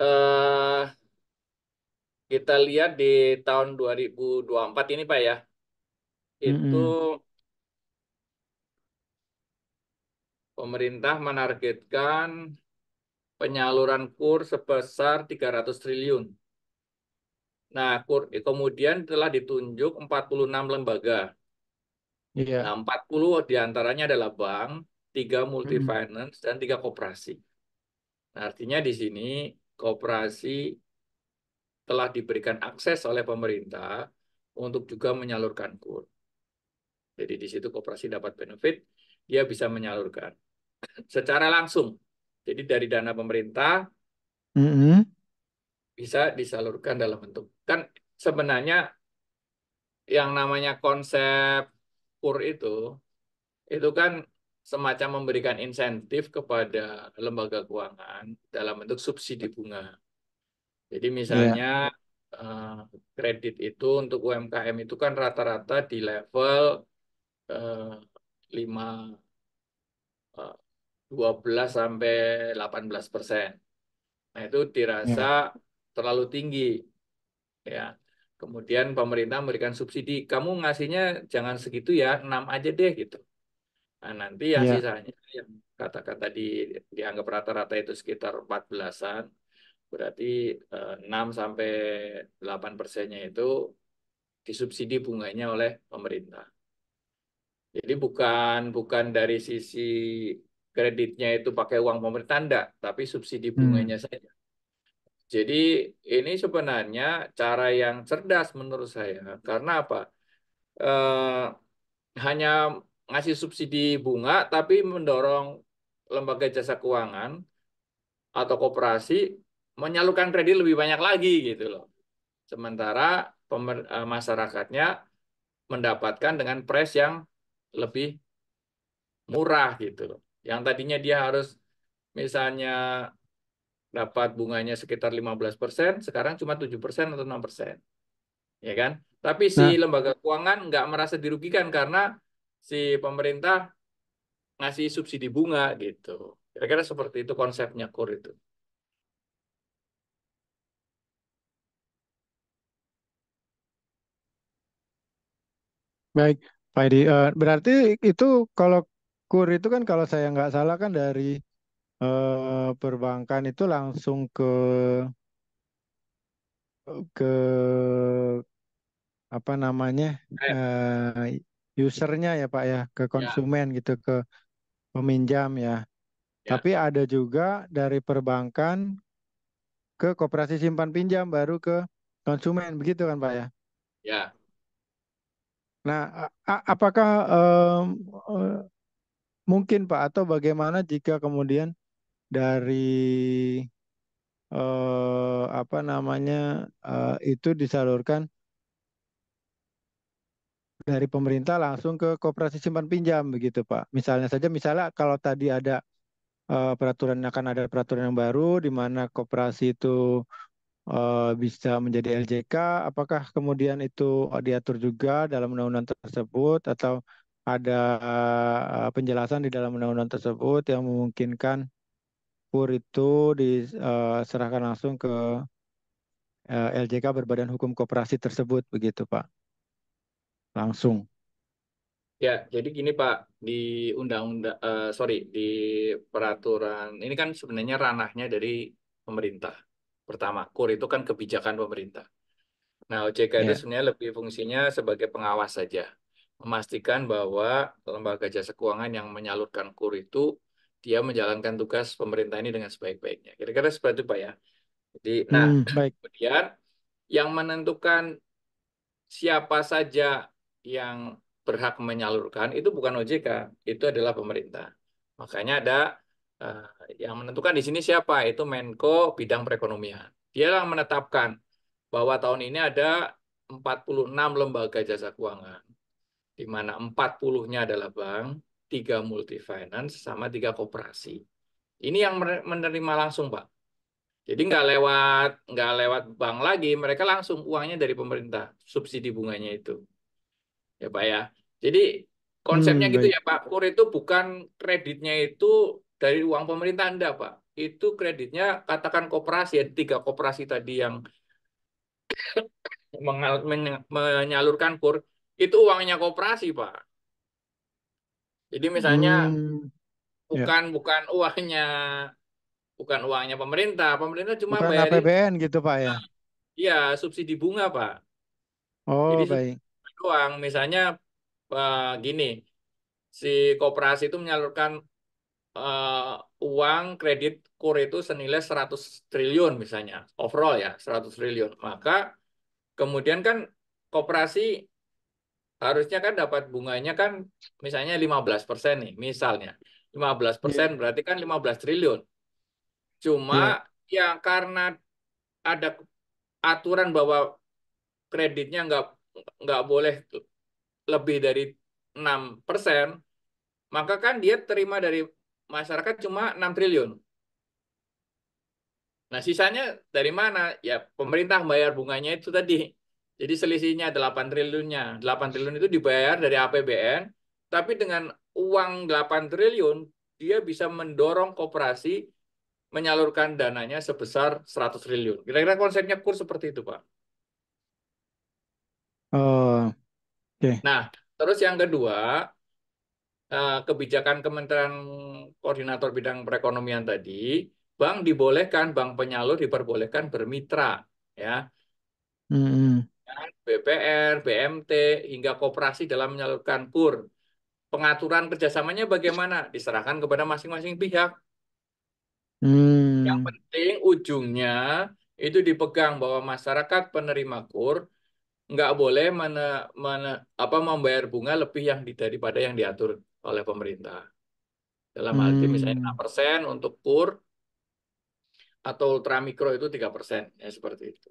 eh kita lihat di tahun 2024 ini Pak ya, itu Mm-mm. pemerintah menargetkan penyaluran KUR sebesar 300 triliun. Nah, kemudian telah ditunjuk 46 lembaga. Nah, Iya. 40 diantaranya adalah bank, 3 Mm-mm. multifinance, dan 3 koperasi. Nah, artinya di sini koperasi telah diberikan akses oleh pemerintah untuk juga menyalurkan KUR. Jadi di situ koperasi dapat benefit, dia bisa menyalurkan secara langsung. Jadi dari dana pemerintah Mm-mm. bisa disalurkan dalam bentuk. Kan sebenarnya yang namanya konsep KUR itu kan semacam memberikan insentif kepada lembaga keuangan dalam bentuk subsidi bunga. Jadi Iya. misalnya eh, kredit itu untuk UMKM itu kan rata-rata di level eh, 5, eh, 12 sampai 18%. Nah, itu dirasa Iya. terlalu tinggi ya. Kemudian pemerintah memberikan subsidi, kamu ngasihnya jangan segitu ya, 6 aja deh gitu. Nah, nanti yang Iya. sisanya yang kata-kata dianggap rata-rata itu sekitar 14-an, berarti 6 sampai 8%-nya itu disubsidi bunganya oleh pemerintah. Jadi bukan bukan dari sisi kreditnya itu pakai uang pemerintah enggak, tapi subsidi Hmm. bunganya saja. Jadi ini sebenarnya cara yang cerdas menurut saya. Karena apa? Hanya ngasih subsidi bunga tapi mendorong lembaga jasa keuangan atau koperasi menyalurkan kredit lebih banyak lagi gitu loh. Sementara masyarakatnya mendapatkan dengan price yang lebih murah gitu loh. Yang tadinya dia harus misalnya dapat bunganya sekitar 15%, sekarang cuma 7% atau 6%. Ya kan? Tapi si Nah, lembaga keuangan nggak merasa dirugikan karena si pemerintah ngasih subsidi bunga gitu. Kira-kira seperti itu konsepnya KUR itu. baik Pak Edi. Berarti itu kalau KUR itu kan kalau saya nggak salah kan dari perbankan itu langsung ke apa namanya usernya ya Pak ya, ke Ya, konsumen gitu, ke peminjam ya. ya, Tapi ada juga dari perbankan ke koperasi simpan pinjam baru ke konsumen begitu kan Pak ya. ya. Nah, apakah mungkin Pak atau bagaimana jika kemudian dari apa namanya itu disalurkan dari pemerintah langsung ke koperasi simpan pinjam begitu Pak. Misalnya kalau tadi ada akan ada peraturan yang baru di mana koperasi itu bisa menjadi LJK, apakah kemudian itu diatur juga dalam undang-undang tersebut atau ada penjelasan di dalam undang-undang tersebut yang memungkinkan KUR itu diserahkan langsung ke LJK berbadan hukum koperasi tersebut begitu Pak, langsung. Ya, jadi gini Pak, di undang-undang, sorry, di peraturan ini kan sebenarnya ranahnya dari pemerintah. Pertama, KUR itu kan kebijakan pemerintah. Nah, OJK itu Ya. sebenarnya lebih fungsinya sebagai pengawas saja, memastikan bahwa lembaga jasa keuangan yang menyalurkan KUR itu dia menjalankan tugas pemerintah ini dengan sebaik-baiknya. Kira-kira seperti itu Pak ya. Jadi, nah, Baik. kemudian yang menentukan siapa saja yang berhak menyalurkan itu bukan OJK, itu adalah pemerintah. Makanya ada eh, yang menentukan di sini siapa, itu Menko Bidang Perekonomian. Dia yang menetapkan bahwa tahun ini ada 46 lembaga jasa keuangan, di mana 40-nya adalah bank, 3 multifinance, sama 3 koperasi. Ini yang menerima langsung, Pak. Jadi nggak lewat bank lagi, mereka langsung uangnya dari pemerintah, subsidi bunganya itu, ya Pak ya. Jadi konsepnya gitu Baik. ya Pak. KUR itu bukan kreditnya itu dari uang pemerintah enggak Pak. Itu kreditnya katakan koperasi ya, 3 koperasi tadi yang menyalurkan KUR itu uangnya koperasi Pak. Jadi misalnya Ya. bukan bukan uangnya bukan uangnya pemerintah. Pemerintah cuma Bukan bayarin APBN gitu Pak ya. ya subsidi bunga Pak. Jadi Oh, subsidi baik. bunga doang. Misalnya gini, si koperasi itu menyalurkan uang kredit KUR itu senilai 100 triliun misalnya, overall ya 100 triliun. Maka kemudian kan koperasi harusnya kan dapat bunganya kan misalnya 15% nih, misalnya. 15% Iya. berarti kan 15 triliun. Cuma Iya. ya karena ada aturan bahwa kreditnya nggak boleh lebih dari 6%, maka kan dia terima dari masyarakat cuma 6 triliun. Nah, sisanya dari mana? Ya, pemerintah bayar bunganya itu tadi. Jadi selisihnya 8 triliunnya. 8 triliun itu dibayar dari APBN, tapi dengan uang 8 triliun, dia bisa mendorong koperasi menyalurkan dananya sebesar 100 triliun. Kira-kira konsepnya KUR seperti itu, Pak. Oh, oke. Nah, terus yang kedua, kebijakan Kementerian Koordinator Bidang Perekonomian tadi, bank penyalur diperbolehkan bermitra, ya. Hmm. BPR, BMT, hingga koperasi dalam menyalurkan KUR. Pengaturan kerjasamanya bagaimana? Diserahkan kepada masing-masing pihak. Yang Hmm. penting ujungnya itu dipegang bahwa masyarakat penerima KUR nggak boleh membayar bunga lebih daripada yang diatur oleh pemerintah. Dalam arti misalnya Hmm. 6% untuk KUR atau ultramikro itu 3%. Ya, seperti itu.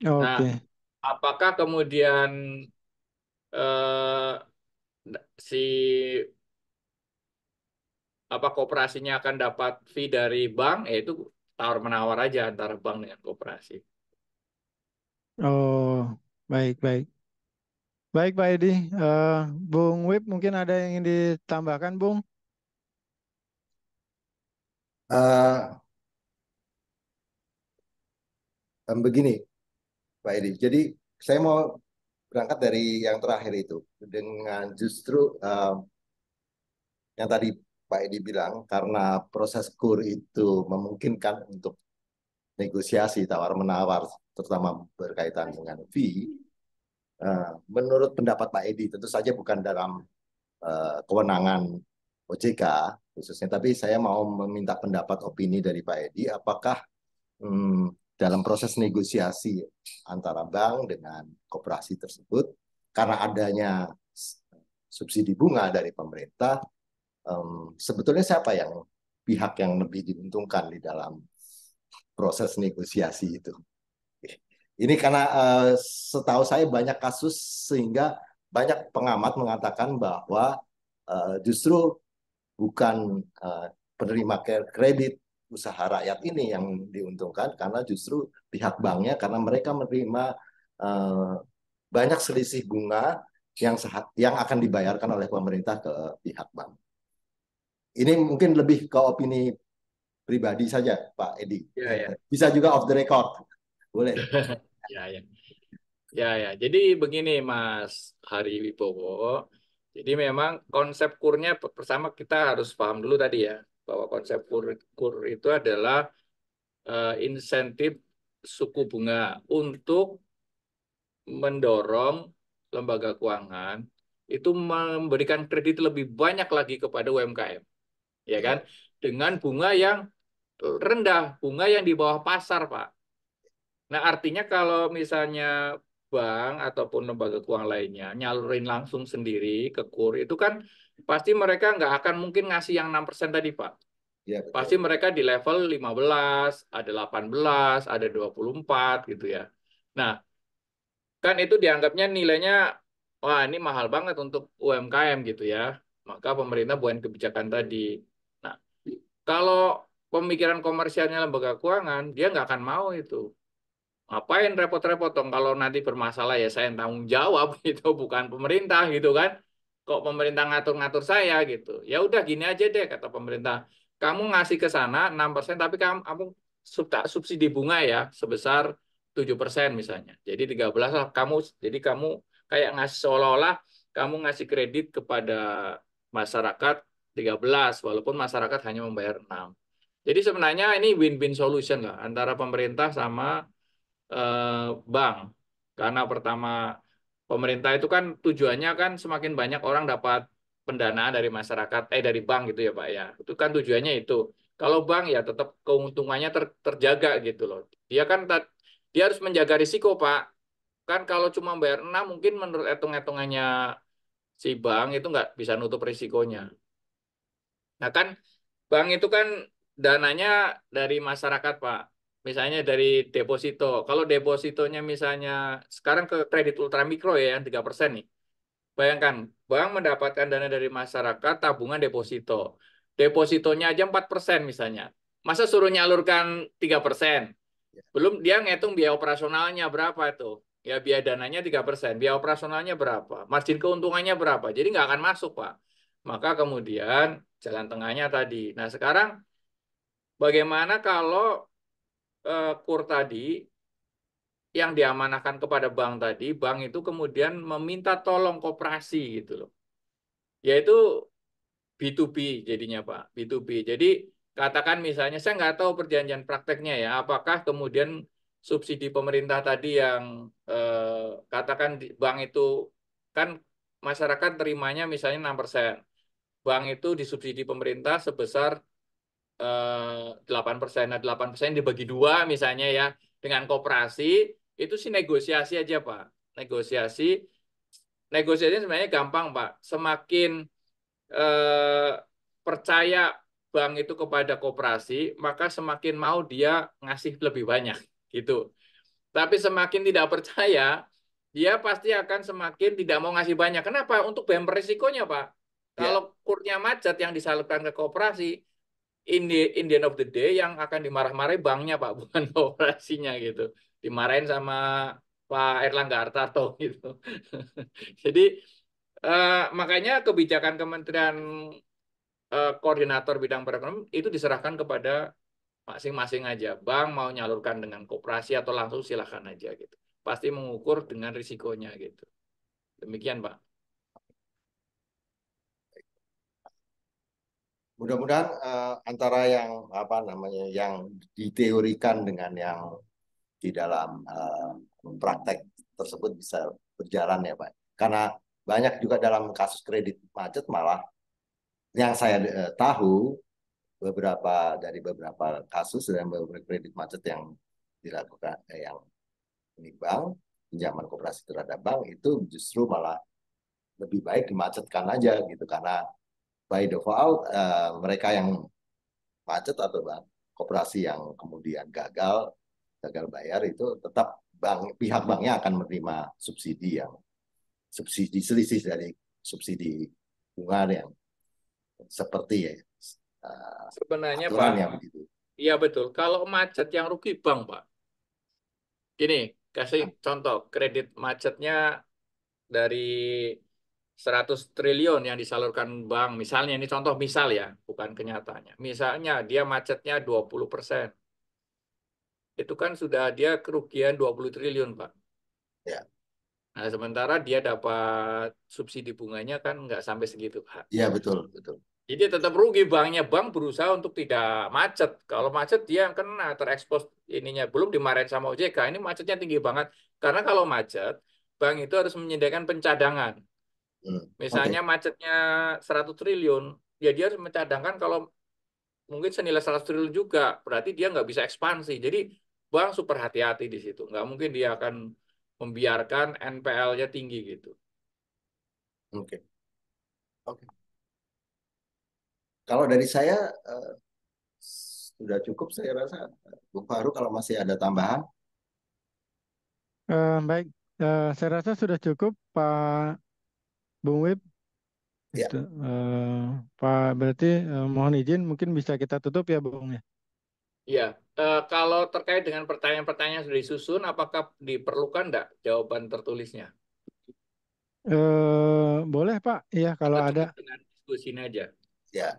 Nah, Oke. apakah kemudian eh, si apa kooperasinya akan dapat fee dari bank, itu tawar menawar aja antara bank dengan kooperasi. Oh, baik, baik. Baik, Pak Edi. Bung Wip mungkin ada yang ingin ditambahkan, Bung? Eh, Begini, Pak Edi. Jadi saya mau berangkat dari yang terakhir itu dengan justru yang tadi Pak Edi bilang karena proses KUR itu memungkinkan untuk negosiasi tawar-menawar terutama berkaitan dengan fee. Menurut pendapat Pak Edi tentu saja bukan dalam kewenangan OJK khususnya, tapi saya mau meminta pendapat opini dari Pak Edi apakah dalam proses negosiasi antara bank dengan koperasi tersebut karena adanya subsidi bunga dari pemerintah, sebetulnya siapa yang pihak yang lebih diuntungkan di dalam proses negosiasi itu. Ini karena setahu saya banyak kasus sehingga banyak pengamat mengatakan bahwa justru bukan penerima kredit usaha rakyat ini yang diuntungkan, karena justru pihak banknya, karena mereka menerima banyak selisih bunga yang akan dibayarkan oleh pemerintah ke pihak bank. Ini mungkin lebih ke opini pribadi saja, Pak Edi. Ya, ya. Bisa juga off the record, boleh. Ya, ya. Ya, ya. Jadi begini, Mas Hari Wibowo. Jadi memang konsep kurnya pertama kita harus paham dulu tadi ya, bahwa konsep kur itu adalah insentif suku bunga untuk mendorong lembaga keuangan itu memberikan kredit lebih banyak lagi kepada UMKM, ya kan? Dengan bunga yang rendah, bunga yang di bawah pasar, Pak. Nah, artinya kalau misalnya bank ataupun lembaga keuangan lainnya nyalurin langsung sendiri ke KUR, itu kan pasti mereka nggak akan mungkin ngasih yang 6% tadi, Pak. Ya, betul. Pasti mereka di level 15, ada 18, ada 24 gitu ya. Nah, kan itu dianggapnya nilainya, wah ini mahal banget untuk UMKM gitu ya. Maka pemerintah buat kebijakan tadi. Nah, kalau pemikiran komersialnya lembaga keuangan, dia nggak akan mau itu. Ngapain repot-repot dong kalau nanti bermasalah ya saya yang tanggung jawab gitu, bukan pemerintah gitu kan. Kok pemerintah ngatur-ngatur saya gitu. Ya udah gini aja deh kata pemerintah. Kamu ngasih ke sana 6% tapi kamu subsidi bunga ya sebesar 7% misalnya. Jadi 13 lah kamu, jadi kamu kayak ngasih seolah-olah kamu ngasih kredit kepada masyarakat 13 walaupun masyarakat hanya membayar 6. Jadi sebenarnya ini win-win solution lah antara pemerintah sama bank. Karena pertama pemerintah itu kan tujuannya kan semakin banyak orang dapat pendanaan dari masyarakat, dari bank gitu ya Pak ya. Itu kan tujuannya itu. Kalau bank ya tetap keuntungannya terjaga gitu loh. Dia kan dia harus menjaga risiko Pak. Kan kalau cuma bayar 6 mungkin menurut hitung-hitungannya si bank itu nggak bisa nutup risikonya. Nah kan bank itu kan dananya dari masyarakat, Pak. Misalnya dari deposito. Kalau depositonya misalnya sekarang ke kredit ultramikro ya yang 3% nih. Bayangkan, bank mendapatkan dana dari masyarakat tabungan deposito. Depositonya aja 4% misalnya. Masa suruh nyalurkan 3%? Belum dia ngitung biaya operasionalnya berapa itu. Ya biaya dananya 3%, biaya operasionalnya berapa, margin keuntungannya berapa. Jadi nggak akan masuk, Pak. Maka kemudian jalan tengahnya tadi. Nah sekarang bagaimana kalau KUR tadi yang diamanahkan kepada bank tadi, bank itu kemudian meminta tolong koperasi gitu loh. Yaitu B2B jadinya Pak, B2B. Jadi katakan misalnya, saya nggak tahu perjanjian prakteknya ya, apakah kemudian subsidi pemerintah tadi yang katakan bank itu, kan masyarakat terimanya misalnya 6%. Bank itu disubsidi pemerintah sebesar 8%. Nah, 8% dibagi dua misalnya ya dengan koperasi itu sih negosiasi aja Pak. Negosiasi, negosiasinya sebenarnya gampang Pak. Semakin eh, percaya bank itu kepada koperasi, maka semakin mau dia ngasih lebih banyak gitu. Tapi semakin tidak percaya, dia pasti akan semakin tidak mau ngasih banyak. Kenapa? Untuk bumper risikonya Pak. Ya, Kalau kurnya macet yang disalurkan ke koperasi, in the end of the day yang akan dimarah-marahi banknya Pak, bukan operasinya gitu. Dimarahin sama Pak Erlangga Hartarto gitu. Jadi makanya kebijakan Kementerian Koordinator Bidang Perekonomian itu diserahkan kepada masing-masing aja. Bank mau nyalurkan dengan koperasi atau langsung silakan aja gitu. Pasti mengukur dengan risikonya gitu. Demikian Pak. mudah-mudahan antara yang apa namanya yang diteorikan dengan yang di dalam praktek tersebut bisa berjalan ya Pak. Karena banyak juga dalam kasus kredit macet malah yang saya tahu beberapa kasus dan beberapa kredit macet yang dilakukan yang ini bank pinjaman koperasi terhadap bank itu justru malah lebih baik dimacetkan aja gitu, karena by default mereka yang macet atau bank koperasi yang kemudian gagal bayar, itu tetap pihak banknya akan menerima subsidi selisih dari subsidi bunga yang seperti Sebenarnya Pak, aturan yang begitu. iya betul. Kalau macet yang rugi bank Pak. Gini, kasih contoh kredit macetnya dari 100 triliun yang disalurkan bank. Misalnya ini contoh misal ya, bukan kenyataannya. Misalnya dia macetnya 20%. Itu kan sudah dia kerugian 20 triliun, Pak. Ya, Nah, sementara dia dapat subsidi bunganya kan nggak sampai segitu, Pak. iya betul betul. Jadi tetap rugi banknya. Bank berusaha untuk tidak macet. Kalau macet dia yang kena terekspos ininya. Belum dimarahin sama OJK. Ini macetnya tinggi banget. Karena kalau macet, bank itu harus menyediakan pencadangan. Oke. Misalnya macetnya 100 triliun, ya dia harus mencadangkan kalau mungkin senilai 100 triliun juga. Berarti dia nggak bisa ekspansi. Jadi bank super hati-hati di situ. Nggak mungkin dia akan membiarkan NPL-nya tinggi gitu. Oke. Oke. Kalau dari saya sudah cukup, saya rasa. Bung Faru kalau masih ada tambahan. Baik, saya rasa sudah cukup Pak Bung Wib. Ya, Itu, Pak berarti mohon izin mungkin bisa kita tutup ya Bung ya. Iya, kalau terkait dengan pertanyaan-pertanyaan yang sudah disusun, apakah diperlukan enggak jawaban tertulisnya? Boleh Pak, iya kalau Atau ada. cukup dengan diskusi ini aja? ya.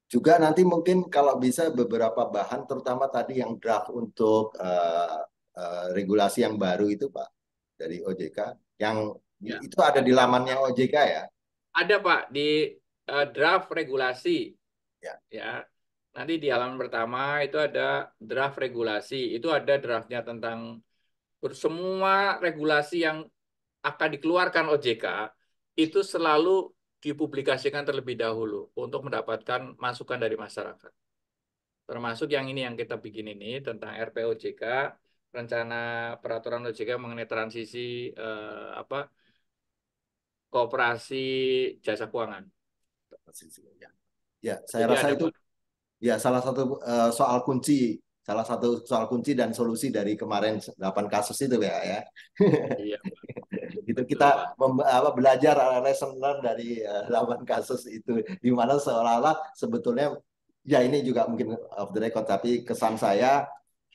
Juga nanti mungkin kalau bisa beberapa bahan, terutama tadi yang draft untuk regulasi yang baru itu, Pak, dari OJK, yang Ya, itu ada di lamannya OJK ya. ada Pak di draft regulasi. Ya, Ya, nanti di halaman pertama itu ada draft regulasi. Itu ada draftnya tentang semua regulasi yang akan dikeluarkan OJK itu selalu dipublikasikan terlebih dahulu untuk mendapatkan masukan dari masyarakat. Termasuk yang ini yang kita bikin ini tentang RPOJK, rencana peraturan OJK mengenai transisi apa kooperasi jasa keuangan. ya. Ya, saya Jadi rasa ada itu Pak. ya salah satu soal kunci dan solusi dari kemarin 8 kasus itu ya. Iya, Itu betul kita Pak. belajar lesson learn dari 8 kasus itu, di mana seolah-olah sebetulnya, ya ini juga mungkin off the record, tapi kesan saya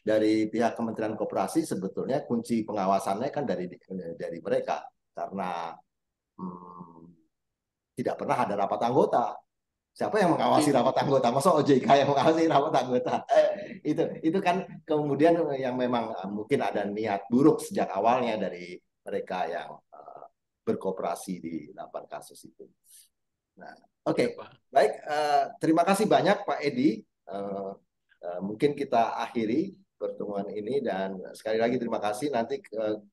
dari pihak Kementerian Koperasi sebetulnya kunci pengawasannya kan dari mereka, karena hmm, tidak pernah ada rapat anggota. Siapa yang mengawasi rapat anggota? Masa OJK yang mengawasi rapat anggota? Itu kan kemudian yang memang mungkin ada niat buruk sejak awalnya dari mereka yang berkooperasi di 8 kasus itu. Nah, oke, Iya Pak. baik. Terima kasih banyak Pak Edi. Mungkin kita akhiri pertemuan ini, dan sekali lagi terima kasih. Nanti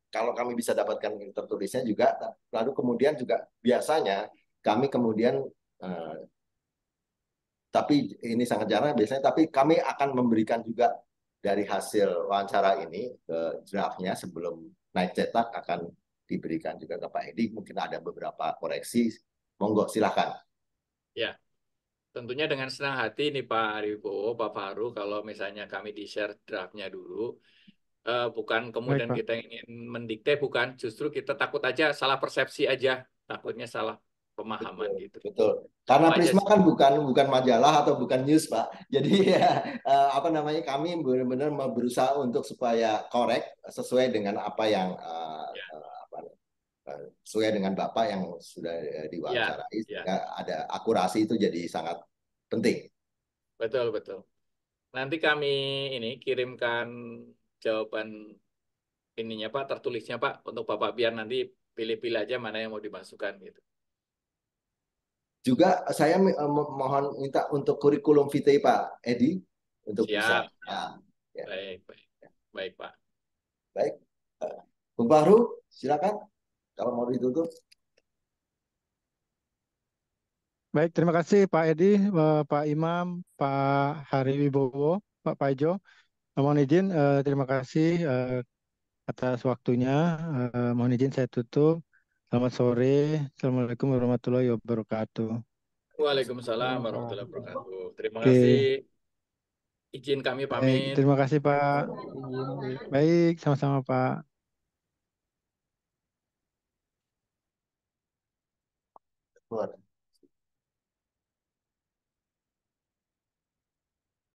kalau kami bisa dapatkan tertulisnya juga, lalu kemudian juga biasanya kami kemudian tapi ini sangat jarang biasanya, tapi kami akan memberikan juga dari hasil wawancara ini ke draftnya sebelum naik cetak, akan diberikan juga ke Pak Edi. Mungkin ada beberapa koreksi, monggo silahkan. Ya, tentunya dengan senang hati nih Pak Aribo, Pak Faru, kalau misalnya kami di-share draftnya dulu, bukan Baik kemudian Pak. kita ingin mendikte, bukan, justru kita takut aja salah persepsi aja, takutnya salah pemahaman Betul, gitu. betul. Karena Itu aja Prisma sih. kan bukan majalah atau bukan news, Pak. Jadi ya, apa namanya, kami benar-benar berusaha untuk supaya korek sesuai dengan apa yang Ya, apa, sesuai dengan Bapak yang sudah ya, diwawancarai, ya, sehingga ada akurasi itu jadi sangat penting. betul, betul. Nanti kami ini kirimkan jawaban ininya Pak, tertulisnya Pak, untuk Bapak biar nanti pilih-pilih aja mana yang mau dimasukkan gitu. Juga saya mohon minta untuk kurikulum vitae Pak Edi untuk bisa. Siap, Ya, siap. ya. Baik, baik. Baik, Pak. Baik. Bung Fahru, silakan kalau mau ditutup. Baik, terima kasih Pak Edi, Pak Imam, Pak Hari Wibowo, Pak Paijo. Mohon izin, terima kasih atas waktunya. Mohon izin saya tutup. Selamat sore. Assalamualaikum warahmatullahi wabarakatuh. Waalaikumsalam Pak. warahmatullahi wabarakatuh. Terima Oke, kasih. Izin kami baik. pamit. Terima kasih, Pak. Izin. Baik, sama-sama, Pak. Keluar.